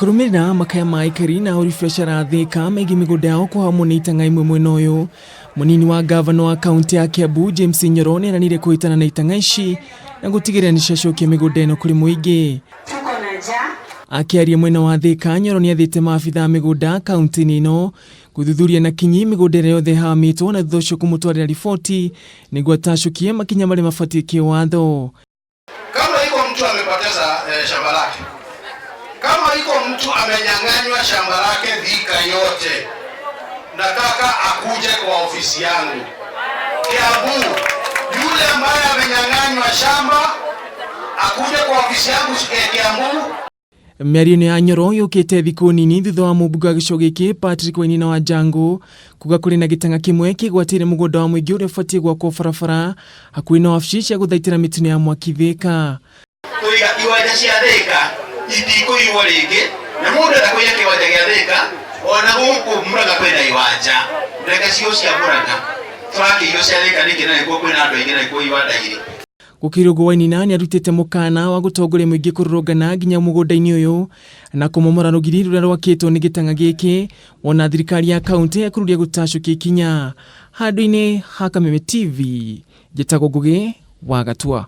Kurumira makaya ma ikari na urifeshara Thika megi migunda yao kuhamwo ni itang'a imwe mwena uyu. Munini wa ngavana wa kaunti ya Kiambu James Nyoro nieraniire kuhitana na itang'a ici na gutigirira nicacokia migunda ino kuri muingi. Akiaria mwena wa Thika, Nyoro niathiite maabitha migunda kaunti ino guthuthuria na kinyi migunda yothe ihahamitwo na thutha ucio kumutwarira riboti niguo atacokie makinya maria mabatie kiwatho. Kama iko mtu amepoteza shamba lake, kama iko mtu amenyang'anywa shamba lake Thika yote, nataka akuje kwa ofisi yangu Kiambu. Yule ambaye amenyang'anywa shamba akuje kwa ofisi yangu Kiambu. Miario ya Nyoro yukite thiku nini thutha wa mumbunge wa gicigo giki Patrick Wainaina wa Jangu kuga kuri na gitang'a kimwe kigwatire mugunda wa muingi uria ubatie gwakwo barabara hakuhi na wabici cia guthaitira mitino ya mwaki Thika. Kuiga iwanja cia Thika itikuiywo ringi na mundu atakuiya kiwanja gia Thika ona guku Murang'a kwina iwanja ndege cio cia Murang'a twakiiyo cia Thika niki na nikuo kwina andu aingi na nikuo iwanja iri. Gukirugwo Wainaina ni arutite mukana wa gutongoria muingi kururungana nginya mugunda-ini uyu na kumomora rugiri ruria rwakitwo ni gitang'a giki wona thirikari ya kaunti ekururia gutacokia ikinya. Handu-ini ha Kameme TV, njitagwo Ngugi wa Gatua.